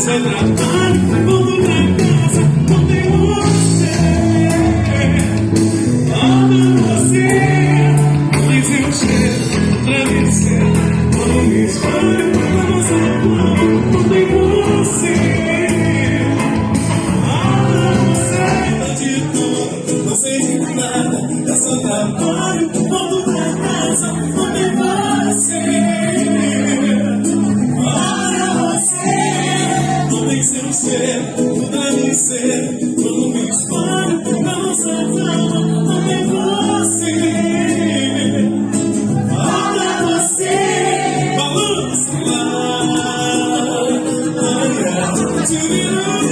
seu trabalho, volto pra casa, não tem você. Falta você, tem seu cheiro, travesseiro, quando me espalho, na nossa cama, não tem você. Falta você, de tudo, não sei de nada, é seu trabalho, volto pra casa, não tem você. Seu ser, tudo a me ser, todo me espalho, na nossa cama, não tem você. Olha você, balança lá, to be